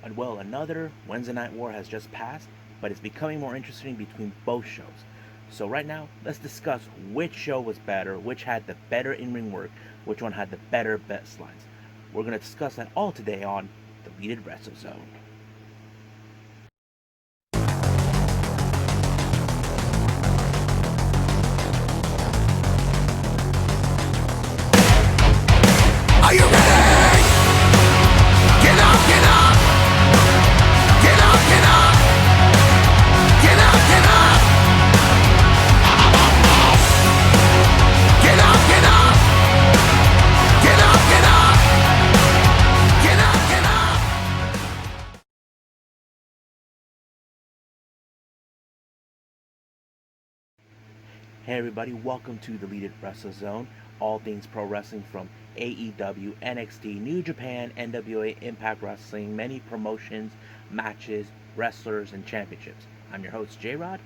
And well, another Wednesday Night War has just passed, but it's becoming more interesting between both shows. So right now, let's discuss which show was better, which had the better in-ring work, which one had the better best lines. We're going to discuss that all today on Deleted Wrestle Zone. Are you ready? Get up, get up! Get up, get up! Get up, get up! Get up, get up! Get up, get up! Get up, get up! Hey everybody, welcome to the Deleted Wrestle Zone. All things pro wrestling from AEW, NXT, New Japan, NWA, Impact Wrestling, many promotions, matches, wrestlers, and championships. I'm your host, J-Rod.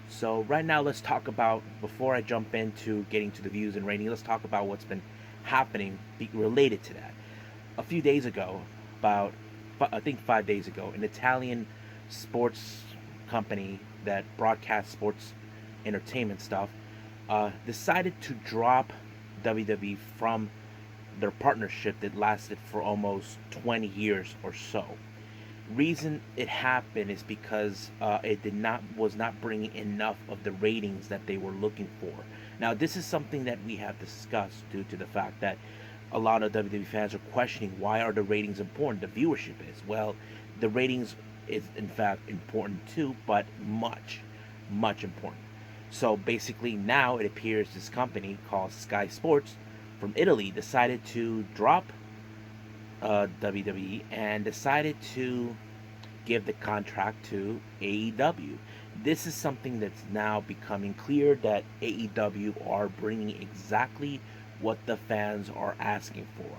So right now, let's talk about, before I jump into getting to the views and ratings, let's talk about what's been happening related to that. A few days ago, about, I think 5 days ago, an Italian sports company that broadcasts sports entertainment stuff decided to drop WWE from their partnership that lasted for almost 20 years or so. Reason it happened is because it did not was not bringing enough of the ratings that they were looking for. Now, this is something that we have discussed due to the fact that a lot of WWE fans are questioning why are the ratings important. The viewership is, well, the ratings is in fact important too, but much important. So basically, now it appears this company called Sky Sports from Italy decided to drop WWE and decided to give the contract to AEW. This is something that's now becoming clear that AEW are bringing exactly what the fans are asking for.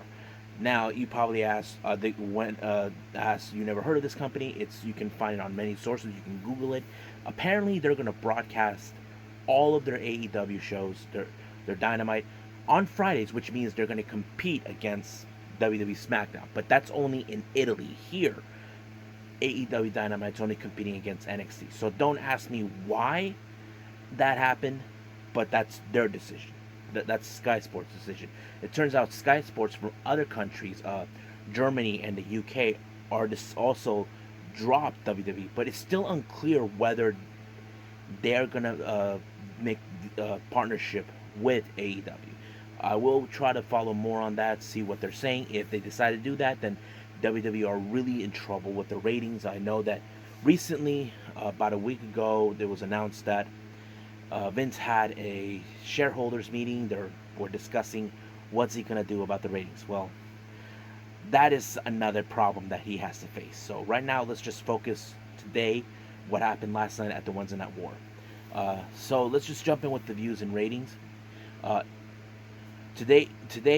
Now, you probably asked, you never heard of this company? You can find it on many sources. You can Google it. Apparently, they're going to broadcast all of their AEW shows, their Dynamite, on Fridays, which means they're going to compete against WWE SmackDown. But that's only in Italy. Here, AEW Dynamite's only competing against NXT. So don't ask me why that happened, but that's their decision. That's Sky Sports' decision. It turns out Sky Sports from other countries, Germany and the UK, are also dropped WWE, but it's still unclear whether they're gonna make a partnership with AEW. I will try to follow more on that, see what they're saying. If they decide to do that, then WWE are really in trouble with the ratings. I know that recently, about a week ago, it was announced that Vince had a shareholders meeting. They were discussing what's he gonna do about the ratings. Well, that is another problem that he has to face. So right now, let's just focus today what happened last night at the Wednesday Night War. So let's just jump in with the views and ratings. Uh, today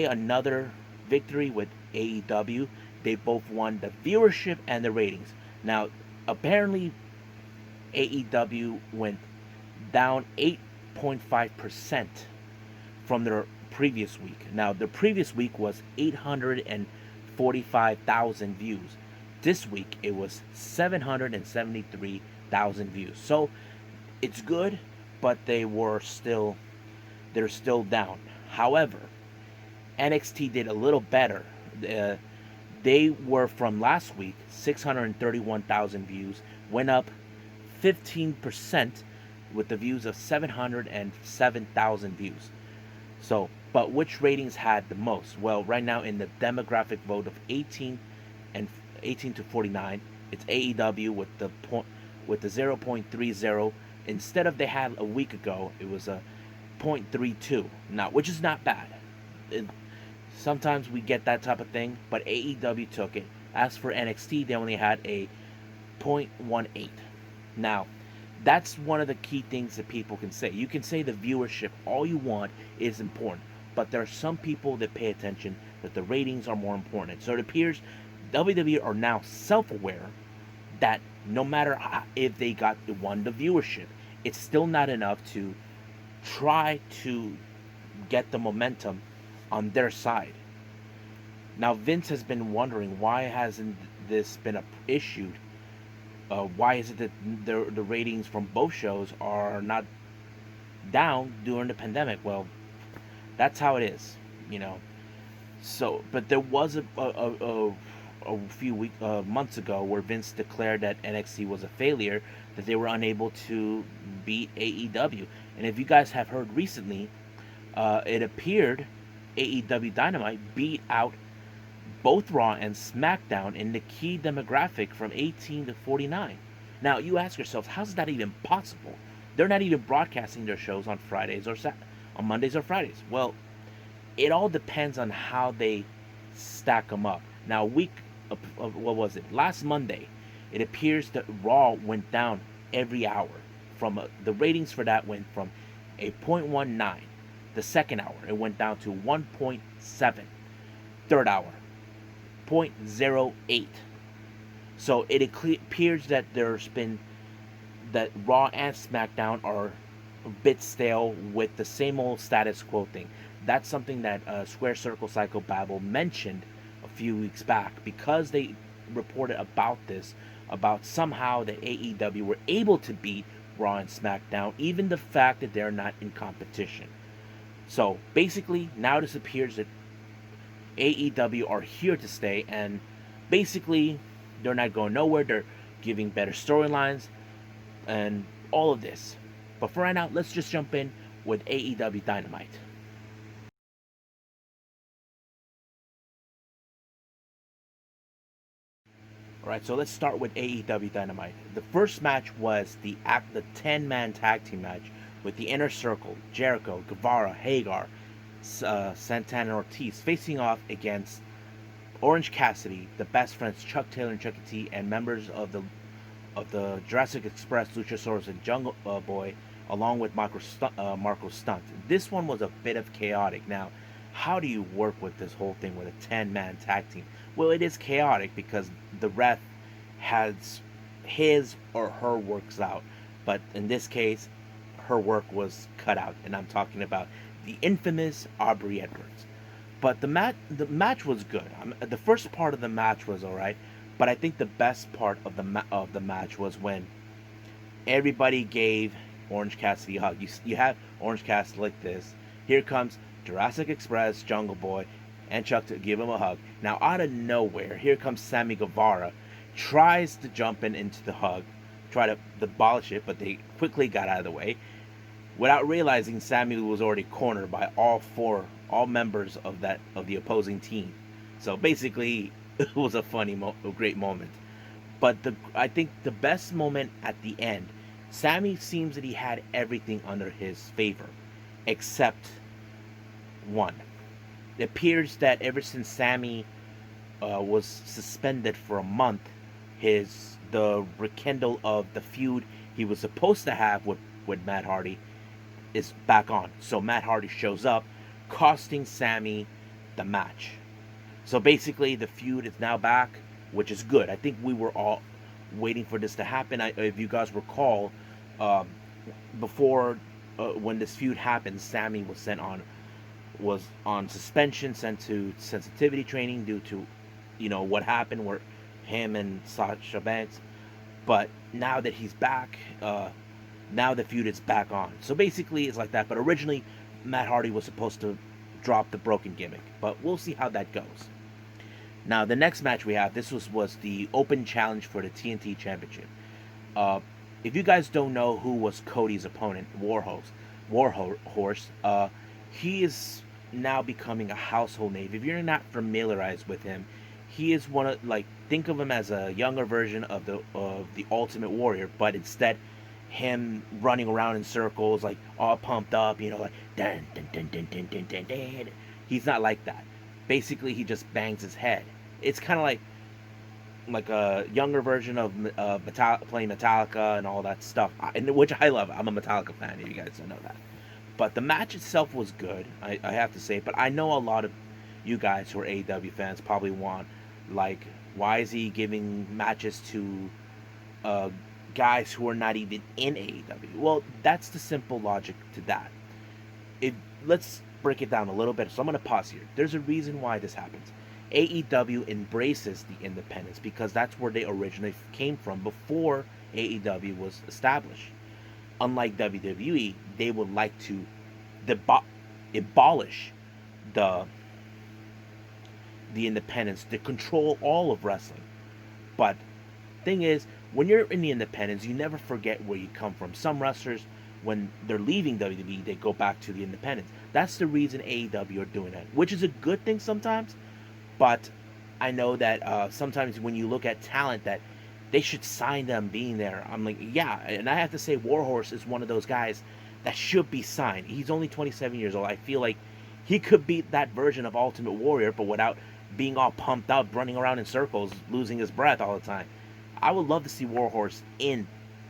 another victory with AEW. They both won the viewership and the ratings. Now, apparently, AEW went down 8.5% from their previous week. Now, the previous week was 845,000 views. This week it was 773,000 views. So it's good, but they're still down. However, NXT did a little better. They were from last week 631,000 views, went up 15% with the views of 707,000 views. So, but which ratings had the most? Well, right now in the demographic vote of 18 to 49, it's AEW with the 0.30. Instead of they had a week ago, it was a 0.32. Now, which is not bad. Sometimes we get that type of thing, but AEW took it. As for NXT, they only had a 0.18. Now, that's one of the key things that people can say. You can say the viewership all you want is important, but there are some people that pay attention that the ratings are more important. So it appears WWE are now self-aware that no matter if they won the viewership, it's still not enough to try to get the momentum on their side. Now Vince has been wondering why hasn't this been issued, why is it that the ratings from both shows are not down during the pandemic? Well, that's how it is, you know. So, but there was a few months ago where Vince declared that NXT was a failure, that they were unable to beat AEW. And if you guys have heard recently, it appeared AEW Dynamite beat out both Raw and SmackDown in the key demographic from 18 to 49. Now, you ask yourself, how's that even possible? They're not even broadcasting their shows on Fridays or on Mondays or Fridays. Well, it all depends on how they stack them up. Now, what was it? Last Monday, it appears that Raw went down every hour. From the ratings for that went from a 0.19. The second hour, it went down to 1.7. Third hour, 0.08. So it appears that that Raw and SmackDown are a bit stale with the same old status quo thing. That's something that Square Circle Psycho Babble mentioned a few weeks back, because they reported about this, about somehow that AEW were able to beat Raw and SmackDown, even the fact that they're not in competition. So basically, now this appears that AEW are here to stay, and basically, they're not going nowhere. They're giving better storylines and all of this. But for right now, let's just jump in with AEW Dynamite. Alright, so let's start with AEW Dynamite. The first match was the 10-man tag team match with the Inner Circle, Jericho, Guevara, Hagar, Santana, and Ortiz facing off against Orange Cassidy, the Best Friends, Chuck Taylor and Chucky T, and members of the Jurassic Express, Luchasaurus, and Jungle Boy, along with Marco Stunt. This one was a bit of chaotic. Now, how do you work with this whole thing with a 10-man tag team? Well, it is chaotic because the ref has his or her works out, but in this case, her work was cut out, and I'm talking about the infamous Aubrey Edwards. But the match was good. The first part of the match was all right, but I think the best part of the match was when everybody gave Orange Cassidy a hug. You have Orange Cassidy like this. Here comes Jurassic Express, Jungle Boy, and Chuck to give him a hug. Now, out of nowhere, here comes Sammy Guevara, tries to jump into the hug, try to abolish it, but they quickly got out of the way. Without realizing, Sammy was already cornered by all members of the opposing team. So basically, it was a great moment. But I think the best moment at the end, Sammy seems that he had everything under his favor, except one. It appears that ever since Sammy was suspended for a month, the rekindle of the feud he was supposed to have with Matt Hardy is back on. So Matt Hardy shows up, costing Sammy the match. So basically, the feud is now back, which is good. I think we were all waiting for this to happen. If you guys recall, before when this feud happened, Sammy was on suspension, sent to sensitivity training due to, what happened with him and Sasha Banks. But now that he's back, now the feud is back on. So basically, it's like that. But originally, Matt Hardy was supposed to drop the broken gimmick, but we'll see how that goes. Now, the next match we have, this was the open challenge for the TNT Championship. If you guys don't know who was Cody's opponent, Warhorse, he is now becoming a household name. If you're not familiarized with him, he is think of him as a younger version of the Ultimate Warrior, but instead, him running around in circles, like all pumped up, like dun dun dun dun dun dun dun dun. He's not like that. Basically, he just bangs his head. It's kind of like a younger version of playing Metallica and all that stuff, which I love. I'm a Metallica fan, if you guys don't know that. But the match itself was good, I have to say. But I know a lot of you guys who are AEW fans probably want, why is he giving matches to guys who are not even in AEW? Well, that's the simple logic to that. Let's break it down a little bit. So I'm going to pause here. There's a reason why this happens. AEW embraces the independents because that's where they originally came from before AEW was established. Unlike WWE, they would like to abolish the the independents to control all of wrestling. But thing is, when you're in the independents, you never forget where you come from. Some wrestlers, when they're leaving WWE, they go back to the independents. That's the reason AEW are doing that, which is a good thing sometimes. But I know that sometimes when you look at talent, that they should sign them being there. I'm like, yeah, and I have to say, Warhorse is one of those guys that should be signed. He's only 27 years old. I feel like he could be that version of Ultimate Warrior, but without being all pumped up, running around in circles, losing his breath all the time. I would love to see Warhorse in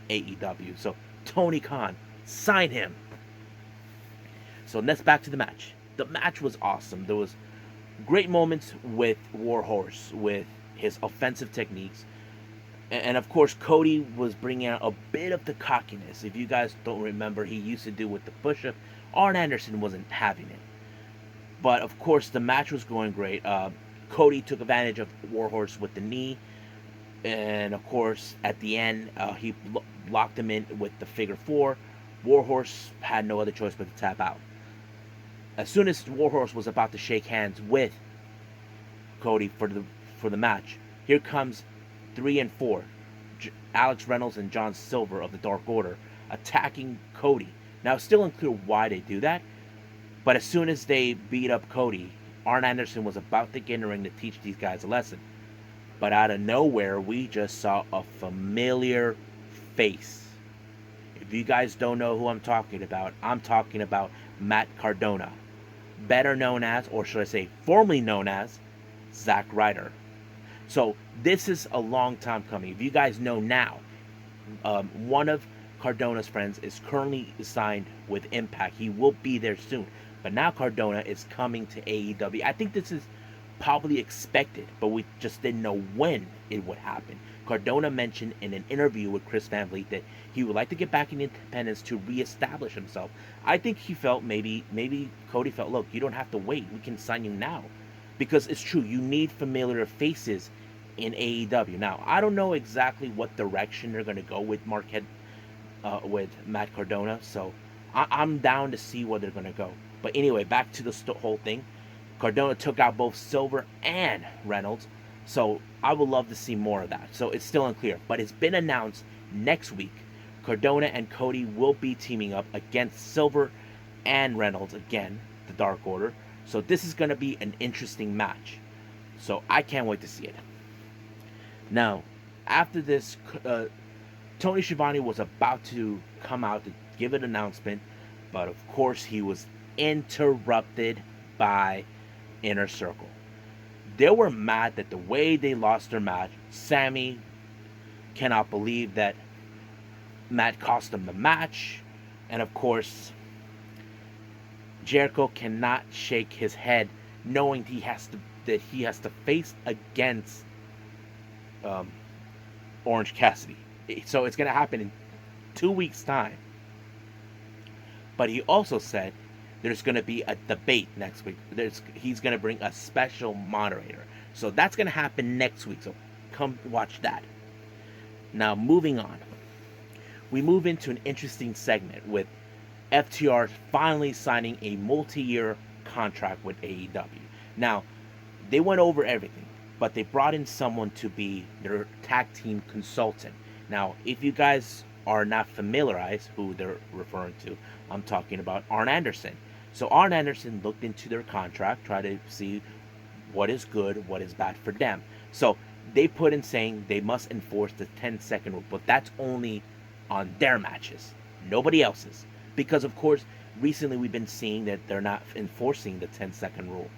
AEW. So Tony Khan, sign him. So let's back to the match. The match was awesome. There was great moments with Warhorse, with his offensive techniques. And of course, Cody was bringing out a bit of the cockiness. If you guys don't remember, he used to do with the push-up. Arn Anderson wasn't having it. But of course, the match was going great. Cody took advantage of Warhorse with the knee. And of course, at the end, he locked him in with the figure four. Warhorse had no other choice but to tap out. As soon as Warhorse was about to shake hands with Cody for the match, here comes 3 and 4, Alex Reynolds and John Silver of the Dark Order, attacking Cody. Now, it's still unclear why they do that, but as soon as they beat up Cody, Arn Anderson was about to get in the ring to teach these guys a lesson. But out of nowhere, we just saw a familiar face. If you guys don't know who I'm talking about Matt Cardona, better known as, or should I say, formerly known as, Zack Ryder. So this is a long time coming. If you guys know now, one of Cardona's friends is currently signed with Impact. He will be there soon. But now Cardona is coming to AEW. I think this is probably expected, but we just didn't know when it would happen. Cardona mentioned in an interview with Chris Van Vliet that he would like to get back in independence to reestablish himself. I think he felt maybe Cody felt, look, you don't have to wait. We can sign you now. Because it's true, you need familiar faces in AEW. Now, I don't know exactly what direction they're going to go with with Matt Cardona, so I'm down to see where they're going to go. But anyway, back to the whole thing. Cardona took out both Silver and Reynolds, so I would love to see more of that. So it's still unclear, but it's been announced next week. Cardona and Cody will be teaming up against Silver and Reynolds again, the Dark Order. So this is going to be an interesting match. So I can't wait to see it. Now, after this, Tony Schiavone was about to come out to give an announcement, but of course he was interrupted by Inner Circle. They were mad that the way they lost their match, Sammy cannot believe that Matt cost them the match, and of course Jericho cannot shake his head knowing he has to face against Orange Cassidy. So it's going to happen in 2 weeks' time. But he also said there's going to be a debate next week. He's going to bring a special moderator. So that's going to happen next week. So come watch that. Now, moving on. We move into an interesting segment with FTR finally signing a multi-year contract with AEW. Now, they went over everything, but they brought in someone to be their tag team consultant. Now, if you guys are not familiarized who they're referring to, I'm talking about Arn Anderson. So Arn Anderson looked into their contract, tried to see what is good, what is bad for them. So they put in saying they must enforce the 10-second rule, but that's only on their matches, nobody else's. Because, of course, recently we've been seeing that they're not enforcing the 10-second rule.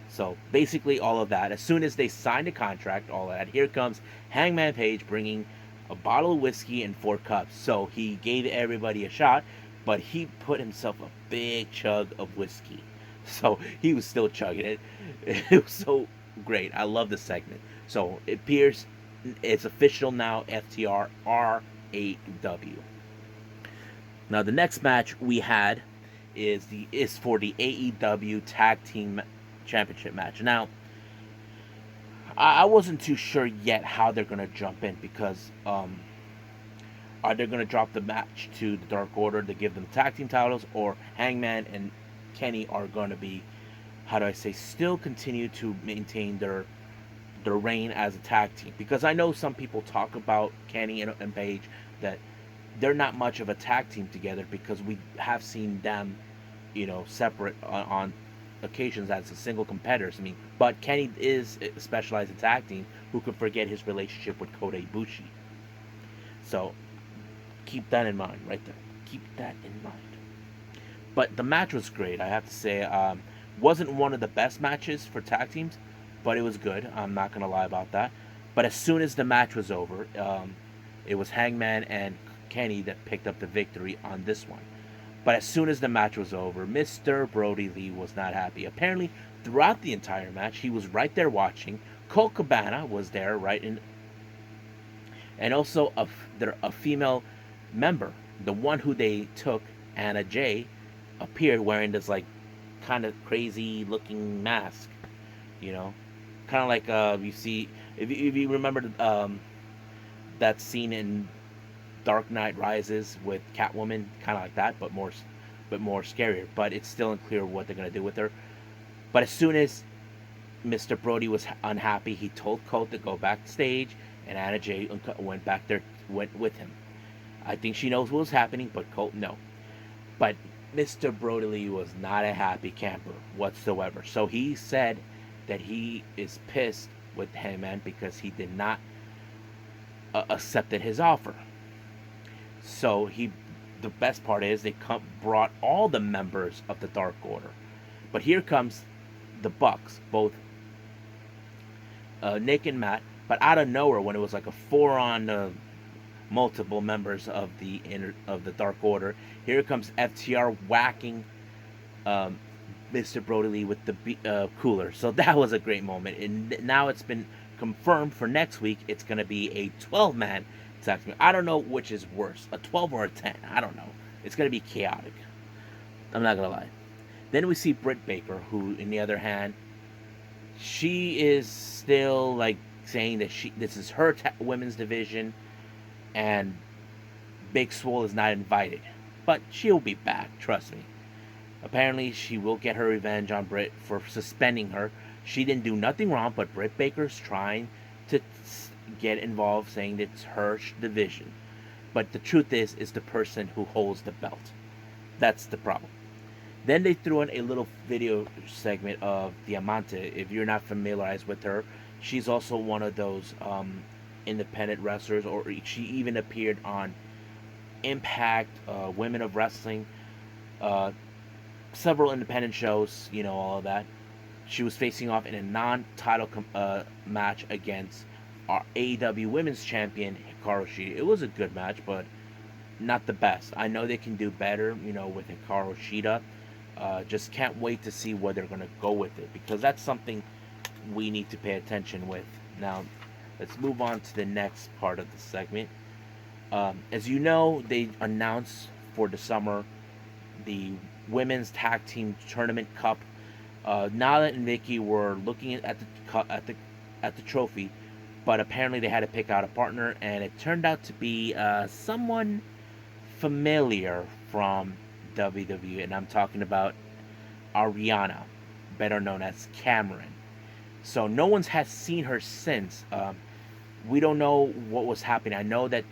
So basically all of that. As soon as they signed the contract, all of that, here comes Hangman Page bringing a bottle of whiskey and 4 cups. So he gave everybody a shot, but he put himself a big chug of whiskey. So he was still chugging it. It was so great. I love the segment. So it appears it's official now, FTR RAW. Now the next match we had is for the AEW Tag Team Championship match. Now, I wasn't too sure yet how they're gonna jump in because are they gonna drop the match to the Dark Order to give them tag team titles, or Hangman and Kenny are gonna be, how do I say, still continue to maintain their reign as a tag team? Because I know some people talk about Kenny and Paige that they're not much of a tag team together because we have seen them, separate on occasions as a single competitors. I mean, but Kenny is specialized in tag team. Who could forget his relationship with Kota Ibushi? So keep that in mind, right there. Keep that in mind. But the match was great. I have to say, wasn't one of the best matches for tag teams, but it was good. I'm not gonna lie about that. But as soon as the match was over, it was Hangman and Kenny that picked up the victory on this one. But as soon as the match was over, Mr. Brody Lee was not happy. Apparently, throughout the entire match, he was right there watching. Colt Cabana was there, right in, and also a female member, the one who they took, Anna Jay, appeared wearing this like kind of crazy looking mask. You know, kind of like you see if you remember that scene in Dark Knight Rises with Catwoman, kind of like that, but more scarier. But it's still unclear what they're gonna do with her. But as soon as Mr. Brody was unhappy, he told Colt to go backstage, and Anna Jay went back there, went with him. I think she knows what was happening, but Colt no. But Mr. Brody Lee was not a happy camper whatsoever. So he said that he is pissed with Hangman because he did not accepted his offer. So the best part is they brought all the members of the Dark Order, but here comes the Bucks, both Nick and Matt. But out of nowhere, when it was like a four on multiple members of the Dark Order, here comes FTR whacking Mr. Brody Lee with the cooler. So that was a great moment, and now it's been confirmed for next week. It's going to be a 12-man tag team. I don't know which is worse, a 12 or a 10. I don't know. It's going to be chaotic. I'm not going to lie. Then we see Britt Baker, who, in the other hand, she is still like saying that this is her women's division, and Big Swole is not invited. But she'll be back, trust me. Apparently, she will get her revenge on Britt for suspending her. She didn't do nothing wrong, but Britt Baker's trying to get involved, saying that it's her division. But the truth is the person who holds the belt. That's the problem. Then they threw in a little video segment of Diamante. If you're not familiarized with her, she's also one of those independent wrestlers, or she even appeared on Impact, Women of Wrestling, several independent shows, all of that. She was facing off in a non-title match against our AEW Women's Champion, Hikaru Shida. It was a good match, but not the best. I know they can do better, with Hikaru Shida. Just can't wait to see where they're going to go with it, because that's something we need to pay attention with. Now, let's move on to the next part of the segment. As you know, they announced for the summer the Women's Tag Team Tournament Cup. Nala and Nikki were looking at the trophy, but apparently they had to pick out a partner, and it turned out to be someone familiar from WWE, and I'm talking about Ariana, better known as Cameron. So no one has seen her since. We don't know what was happening. I know that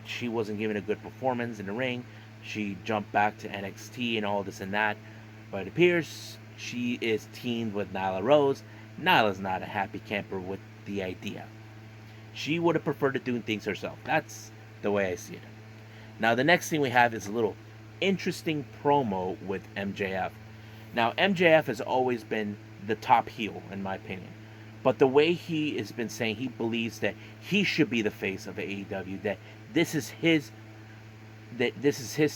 she wasn't giving a good performance in the ring. She jumped back to NXT and all this and that, but it appears she is teamed with Nyla Rose. Nyla's not a happy camper with the idea. She would have preferred to do things herself. That's the way I see it. Now the next thing we have is a little interesting promo with MJF. Now MJF has always been the top heel in my opinion, but the way he has been saying he believes that he should be the face of AEW, that this is his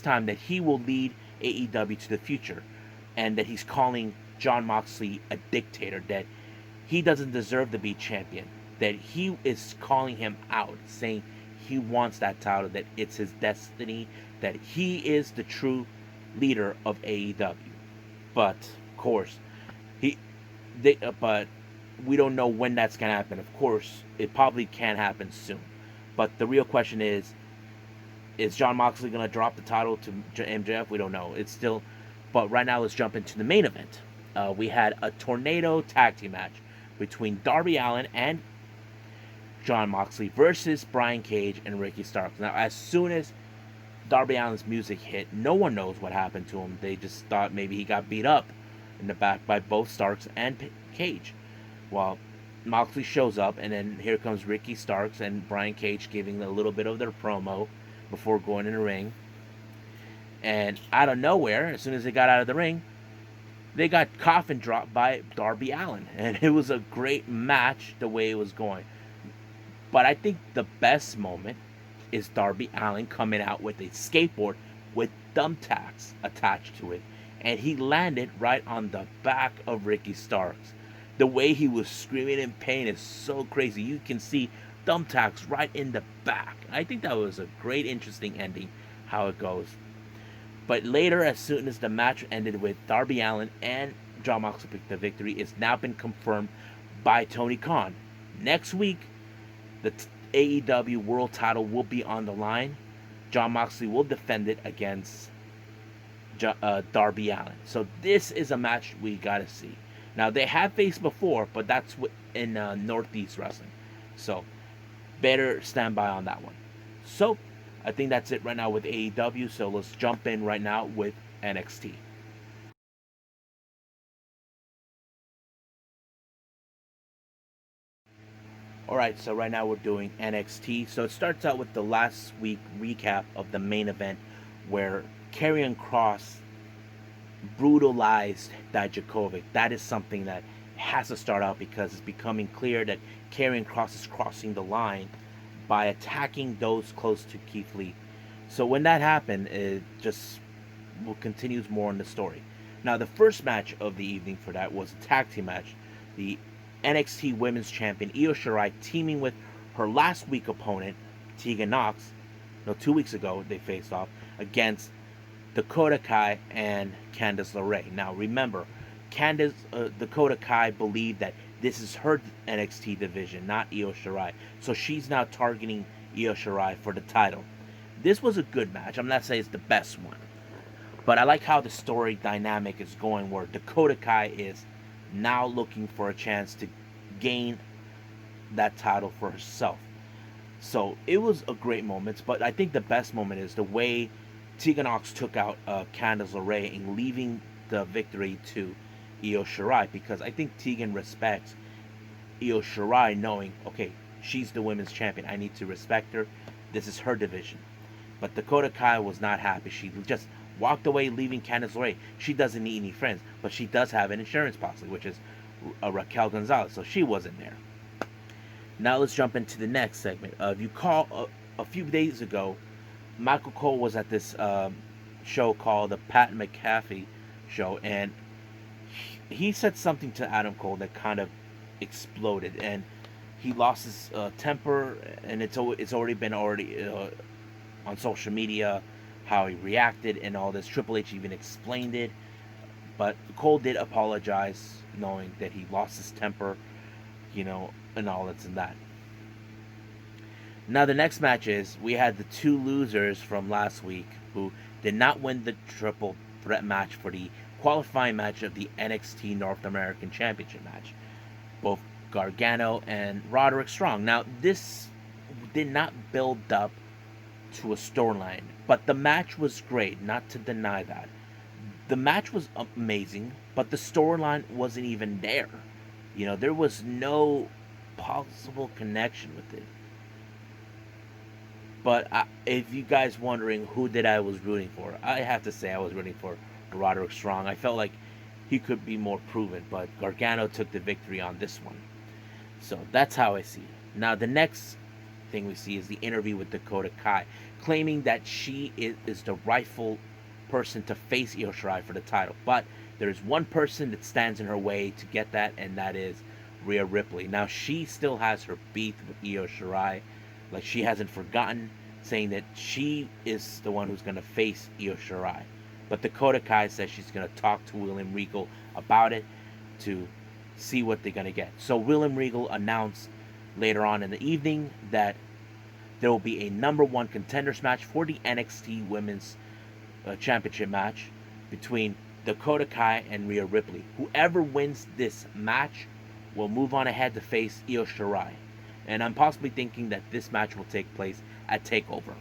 time, that he will lead AEW to the future, and that he's calling Jon Moxley a dictator, that he doesn't deserve to be champion, that he is calling him out, saying he wants that title, that it's his destiny, that he is the true leader of AEW. But of course, but we don't know when that's gonna happen. Of course, it probably can happen soon, but the real question is John Moxley gonna drop the title to MJF? We don't know. It's still, but right now let's jump into the main event. We had a tornado tag team match between Darby Allin and John Moxley versus Brian Cage and Ricky Starks. Now, as soon as Darby Allin's music hit, no one knows what happened to him. They just thought maybe he got beat up in the back by both Starks and Cage. Well, Moxley shows up, and then here comes Ricky Starks and Brian Cage giving a little bit of their promo before going in the ring. And out of nowhere, as soon as they got out of the ring, they got coffin dropped by Darby Allin. And it was a great match the way it was going. But I think the best moment is Darby Allin coming out with a skateboard with thumbtacks attached to it. And he landed right on the back of Ricky Starks. The way he was screaming in pain is so crazy. You can see thumbtacks right in the back. I think that was a great, interesting ending, how it goes. But later, as soon as the match ended with Darby Allin and John Moxley picked the victory, it's now been confirmed by Tony Khan. Next week, the AEW World Title will be on the line. John Moxley will defend it against Darby Allin. So this is a match we gotta see. Now they have faced before, but that's in Northeast Wrestling. So better stand by on that one. So I think that's it right now with AEW. So let's jump in right now with NXT. Alright, so right now we're doing NXT. So it starts out with the last week recap of the main event where Karrion Kross brutalized Dijakovic. That is something that has to start out because it's becoming clear that Karrion Kross is crossing the line by attacking those close to Keith Lee. So when that happened, it just continues more in the story. Now the first match of the evening for that was a tag team match. The NXT Women's Champion Io Shirai teaming with her last week opponent Tegan Nox. No, 2 weeks ago they faced off against Dakota Kai and Candice LeRae. Now remember, Dakota Kai believed that this is her NXT division, not Io Shirai. So she's now targeting Io Shirai for the title. This was a good match. I'm not saying it's the best one, but I like how the story dynamic is going where Dakota Kai is now looking for a chance to gain that title for herself. So it was a great moment, but I think the best moment is the way Tegan Nox took out Candice LeRae and leaving the victory to Io Shirai, because I think Tegan respects Io Shirai, knowing, okay, she's the women's champion. I need to respect her. This is her division. But Dakota Kai was not happy. She just walked away, leaving Candice LeRae. She doesn't need any friends, but she does have an insurance policy, which is Raquel Gonzalez, so she wasn't there. Now let's jump into the next segment. If you call a few days ago, Michael Cole was at this show called the Pat McAfee Show, and he said something to Adam Cole that kind of exploded, and he lost his temper, and it's already been on social media how he reacted and all this. Triple H even explained it, but Cole did apologize, knowing that he lost his temper, and all this and that. Now the next match is, we had the two losers from last week who did not win the triple threat match for the qualifying match of the NXT North American Championship match. Both Gargano and Roderick Strong. Now this did not build up to a storyline, but the match was great, not to deny that. The match was amazing, but the storyline wasn't even there. There was no possible connection with it. But if you guys wondering who did I was rooting for, I have to say I was rooting for Roderick Strong. I felt like he could be more proven, but Gargano took the victory on this one. So that's how I see it. Now the next thing we see is the interview with Dakota Kai, claiming that she is the rightful person to face Io Shirai for the title. But there's one person that stands in her way to get that, and that is Rhea Ripley. Now she still has her beef with Io Shirai. Like, she hasn't forgotten, saying that she is the one who's going to face Io Shirai. But Dakota Kai says she's going to talk to William Regal about it to see what they're gonna get. So William Regal announced later on in the evening that there will be a number one contenders match for the NXT Women's Championship match between Dakota Kai and Rhea Ripley. Whoever wins this match will move on ahead to face Io Shirai. And I'm possibly thinking that this match will take place at TakeOver.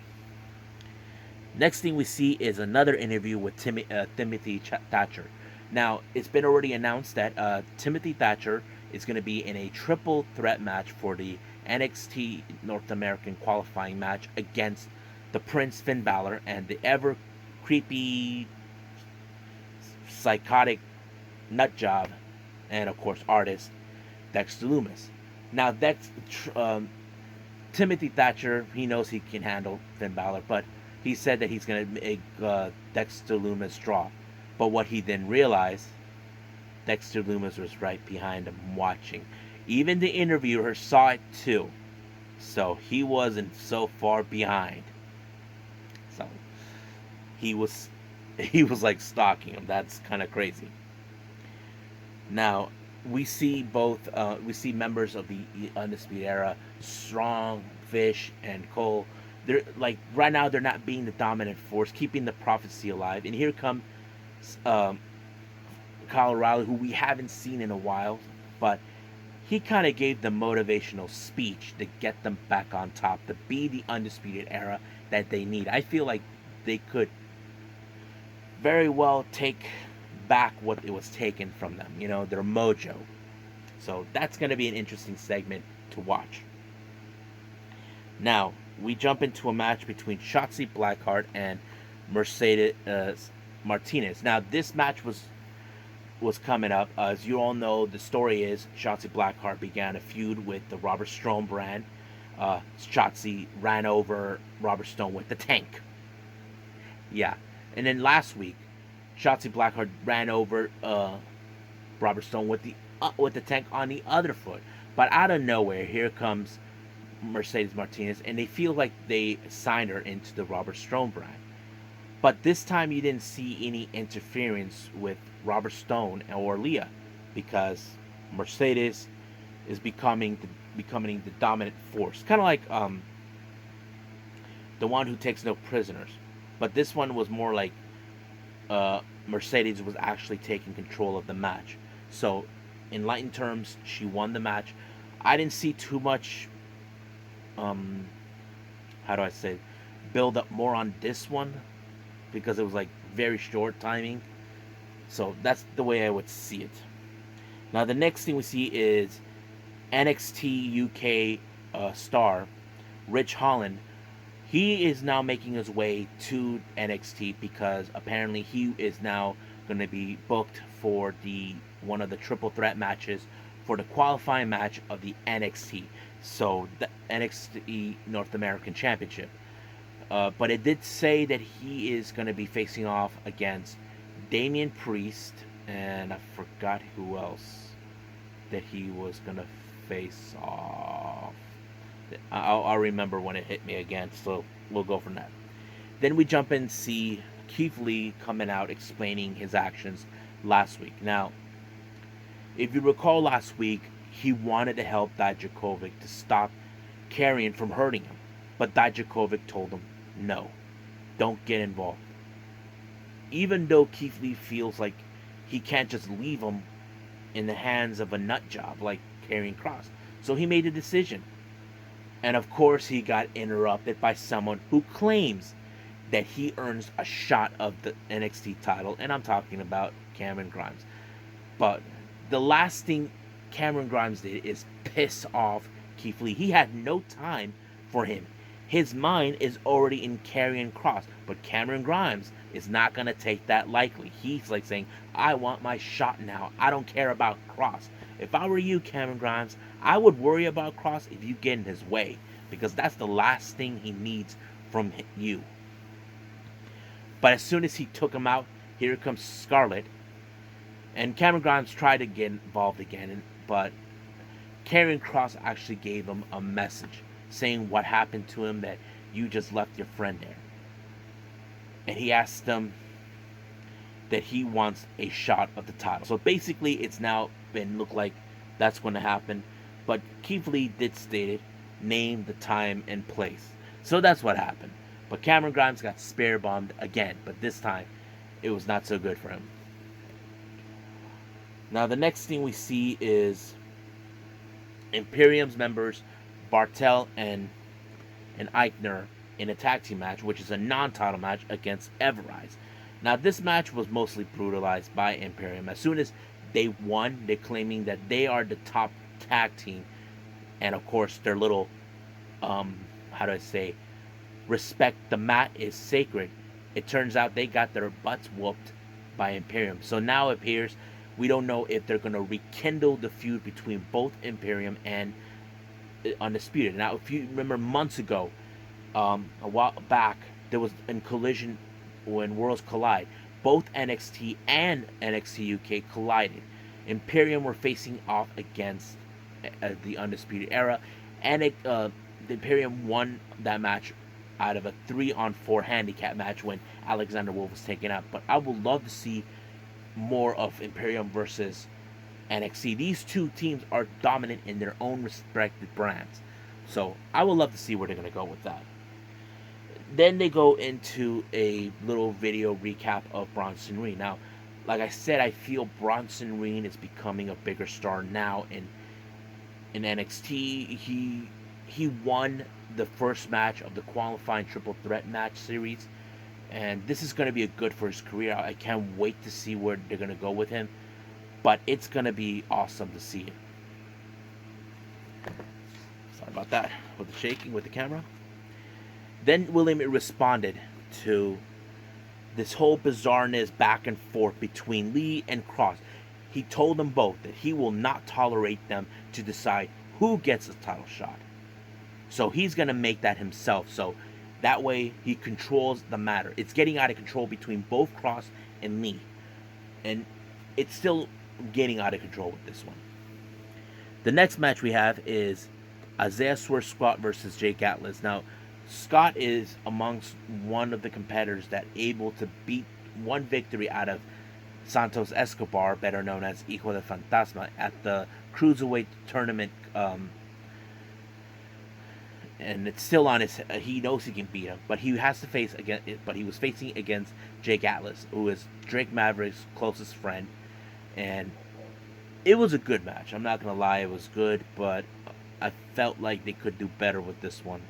Next thing we see is another interview with Timothy Thatcher. Now, it's been already announced that Timothy Thatcher is going to be in a triple threat match for the NXT North American qualifying match against the Prince Finn Balor and the ever creepy, psychotic nut job, and of course artist Dexter Lumis. Now, Timothy Thatcher, he knows he can handle Finn Balor, but he said that he's going to make Dexter Lumis draw. But what he then realized, Dexter Lumis was right behind him watching. Even the interviewer saw it too. So he wasn't so far behind. So he was like stalking him. That's kind of crazy. Now we see members of the Undisputed Era, Strong, Fish, and Cole. They're like right now they're not being the dominant force, keeping the prophecy alive. And here come Kyle O'Reilly, who we haven't seen in a while, but he kind of gave the motivational speech to get them back on top, to be the Undisputed Era that they need. I feel like they could very well take back what it was taken from them, their mojo. So that's going to be an interesting segment to watch. Now, we jump into a match between Shotzi Blackheart and Mercedes Martinez. Now, this match was coming up. As you all know, the story is Shotzi Blackheart began a feud with the Robert Stone brand. Shotzi ran over Robert Stone with the tank. Yeah. And then last week, Shotzi Blackheart ran over Robert Stone with the tank on the other foot. But out of nowhere, here comes Mercedes Martinez, and they feel like they signed her into the Robert Stone brand. But this time you didn't see any interference with Robert Stone or Leah, because Mercedes is becoming the dominant force, kind of like the one who takes no prisoners. But this one was more like Mercedes was actually taking control of the match. So in lightened terms, she won the match. I didn't see too much how do I say, build up more on this one, because it was like very short timing. So that's the way I would see it. Now the next thing we see is NXT UK star Rich Holland. He is now making his way to NXT because apparently he is now going to be booked for one of the triple threat matches for the qualifying match of the NXT. So the NXT North American Championship. But it did say that he is going to be facing off against Damian Priest, and I forgot who else that he was going to face off. I'll remember when it hit me again, so we'll go from that. Then we jump and see Keith Lee coming out explaining his actions last week. Now, if you recall last week, he wanted to help Dijakovic to stop Karrion from hurting him. But Dijakovic told him, no, don't get involved. Even though Keith Lee feels like he can't just leave him in the hands of a nut job like Karrion Kross. So he made a decision. And of course he got interrupted by someone who claims that he earns a shot of the NXT title. And I'm talking about Cameron Grimes. But the last thing Cameron Grimes did is piss off Keith Lee. He had no time for him. His mind is already in Karrion Kross, but Cameron Grimes is not going to take that lightly. He's like saying, I want my shot now. I don't care about Kross. If I were you, Cameron Grimes, I would worry about Kross if you get in his way, because that's the last thing he needs from you. But as soon as he took him out, here comes Scarlett. And Cameron Grimes tried to get involved again, but Karrion Kross actually gave him a message saying what happened to him, that you just left your friend there. And he asked him that he wants a shot of the title. So basically it's now been look like that's going to happen. But Keith Lee did state it, name the time and place. So that's what happened. But Cameron Grimes got spare bombed again, but this time it was not so good for him. Now the next thing we see is Imperium's members Bartel and Eichner in a tag team match, which is a non-title match against Everrise. Now this match was mostly brutalized by Imperium. As soon as they won, they're claiming that they are the top tag team, and of course their little how do I say, respect the mat is sacred. It turns out they got their butts whooped by Imperium. So now it appears we don't know if they're going to rekindle the feud between both Imperium and Undisputed. Now, if you remember months ago, a while back, there was a collision when Worlds Collide. Both NXT and NXT UK collided. Imperium were facing off against the Undisputed Era, and the Imperium won that match out of a 3-on-4 handicap match when Alexander Wolf was taken out. But I would love to see more of Imperium versus NXT. These two teams are dominant in their own respective brands. So I would love to see where they're going to go with that. Then they go into a little video recap of Bronson Reed. Now, like I said, I feel Bronson Reed is becoming a bigger star now in NXT. He won the first match of the qualifying triple threat match series, and this is going to be good for his career. I can't wait to see where they're going to go with him, but it's going to be awesome to see it. Sorry about that with the shaking with the camera. Then William responded to this whole bizarreness back and forth between Lee and Cross. He told them both that he will not tolerate them to decide who gets a title shot. So he's going to make that himself. So that way he controls the matter. It's getting out of control between both Cross and Lee. And it's still getting out of control with this one. The next match we have is Isaiah Swerve Scott versus Jake Atlas. Now, Scott is amongst one of the competitors that able to beat one victory out of Santos Escobar, better known as Hijo de Fantasma, at the Cruiserweight tournament. And it's still on his. He knows he can beat him, but he has to face again. But he was facing against Jake Atlas, who is Drake Maverick's closest friend, and it was a good match. I'm not gonna lie, it was good, but I felt like they could do better with this one.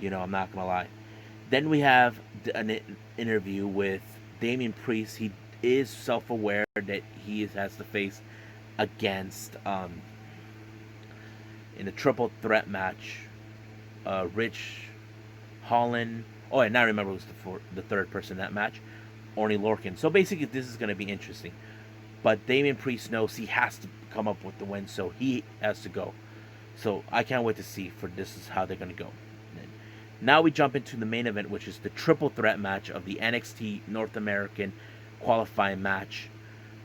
You know, I'm not gonna lie. Then we have an interview with Damian Priest. He is self-aware that he has to face against in a triple threat match. Rich Holland. Oh, and now I remember who's the third person in that match. Orny Lorcan. So basically, this is going to be interesting. But Damian Priest knows he has to come up with the win, so he has to go. So I can't wait to see for this is how they're going to go. Now we jump into the main event, which is the triple threat match of the NXT North American qualifying match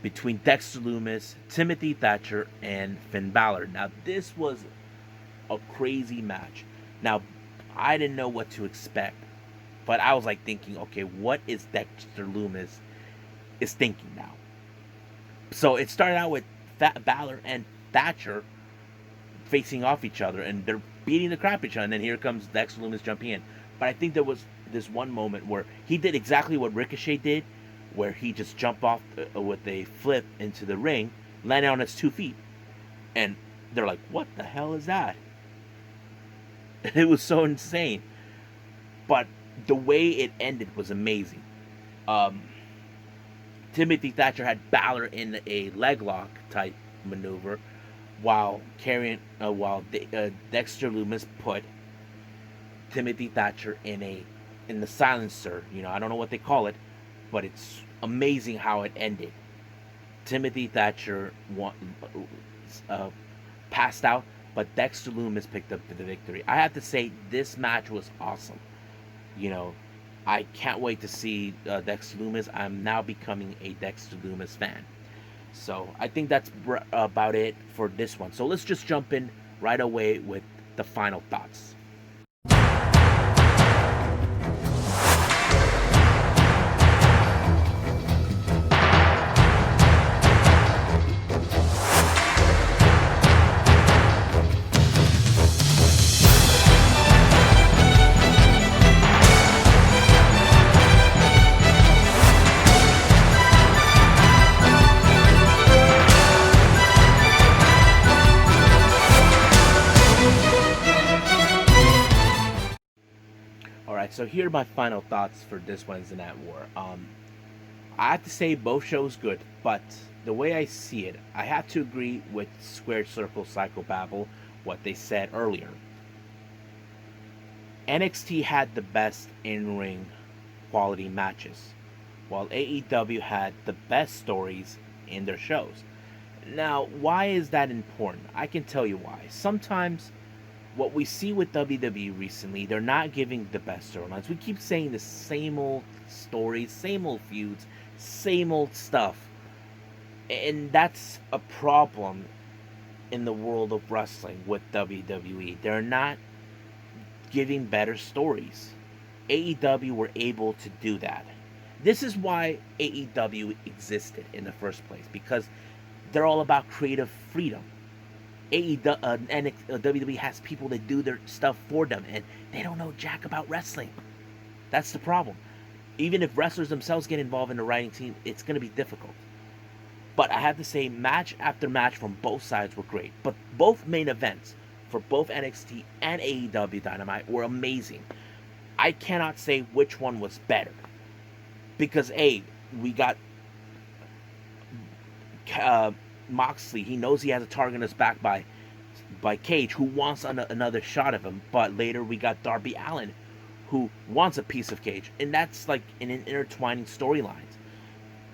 between Dexter Lumis, Timothy Thatcher, and Finn Balor. Now this was a crazy match. Now, I didn't know what to expect, but I was like thinking, okay, what is Dexter Lumis is thinking now? So it started out with Balor and Thatcher facing off each other, and they're beating the crap out of each other, and then here comes Dexter Lumis jumping in. But I think there was this one moment where he did exactly what Ricochet did, where he just jumped off with a flip into the ring, landed on his 2 feet, and they're like, what the hell is that? It was so insane. But the way it ended was amazing. Timothy Thatcher had Balor in a leg lock type maneuver, while Dexter Lumis put Timothy Thatcher in the silencer. You know, I don't know what they call it, but it's amazing how it ended. Timothy Thatcher passed out, but Dexter Lumis picked up the victory. I have to say, this match was awesome. You know, I can't wait to see Dexter Lumis. I'm now becoming a Dexter Lumis fan. So I think that's about it for this one. So let's just jump in right away with the final thoughts. right, so here are my final thoughts for this Wednesday Night War. I have to say both shows good, but the way I see it, I have to agree with Square Circle Psychobabble, what they said earlier. NXT had the best in-ring quality matches, while AEW had the best stories in their shows. Now, why is that important? I can tell you why. Sometimes what we see with WWE recently, they're not giving the best storylines. We keep saying the same old stories, same old feuds, same old stuff. And that's a problem in the world of wrestling with WWE. They're not giving better stories. AEW were able to do that. This is why AEW existed in the first place, because they're all about creative freedom. AEW and WWE has people that do their stuff for them, and they don't know jack about wrestling. That's the problem. Even if wrestlers themselves get involved in the writing team, it's going to be difficult. But I have to say, match after match from both sides were great. But both main events for both NXT and AEW Dynamite were amazing. I cannot say which one was better, because we got Moxley. He knows he has a target on his back by Cage, who wants another shot of him. But later we got Darby Allin, who wants a piece of Cage, and that's like an intertwining storylines.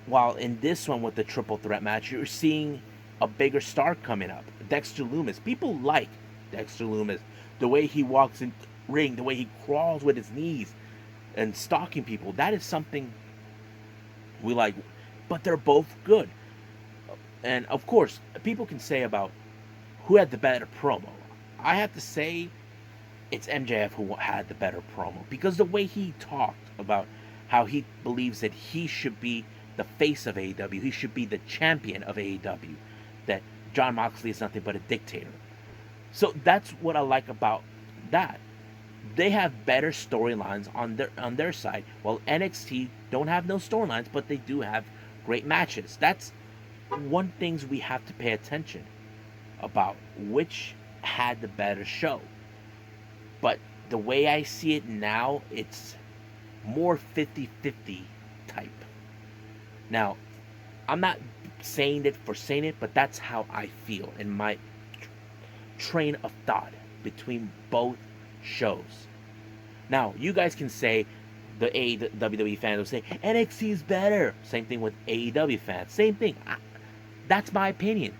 While in this one with the triple threat match, you're seeing a bigger star coming up, Dexter Lumis. People like Dexter Lumis, the way he walks in ring, the way he crawls with his knees and stalking people. That is something we like. But they're both good. And of course, people can say about who had the better promo. I have to say it's MJF who had the better promo, because the way he talked about how he believes that he should be the face of AEW, he should be the champion of AEW, that Jon Moxley is nothing but a dictator. So that's what I like about that. They have better storylines on their side, while NXT don't have no storylines, but they do have great matches. That's one things we have to pay attention about, which had the better show. But the way I see it now, it's more 50-50 type. Now, I'm not saying it for saying it, but that's how I feel in my train of thought between both shows. Now, you guys can say, the WWE fans will say NXT is better. Same thing with AEW fans. Same thing. That's my opinion.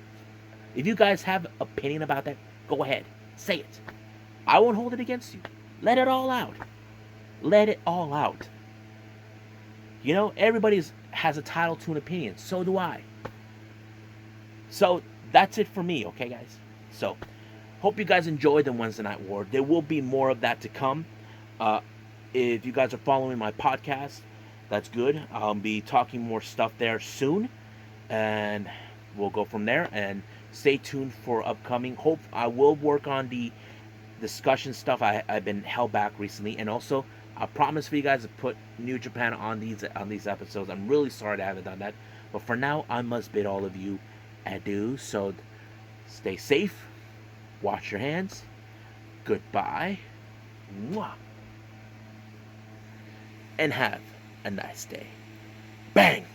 If you guys have opinion about that, go ahead. Say it. I won't hold it against you. Let it all out. Let it all out. You know, everybody has a title to an opinion. So do I. So that's it for me, okay, guys? So, hope you guys enjoyed the Wednesday Night War. There will be more of that to come. If you guys are following my podcast, that's good. I'll be talking more stuff there soon, and we'll go from there. And stay tuned for upcoming. Hope I will work on the discussion stuff. I've been held back recently, and also I promise for you guys to put New Japan on these episodes. I'm really sorry I haven't done that, but for now I must bid all of you adieu. So stay safe, wash your hands, goodbye, mwah, and have a nice day. Bang!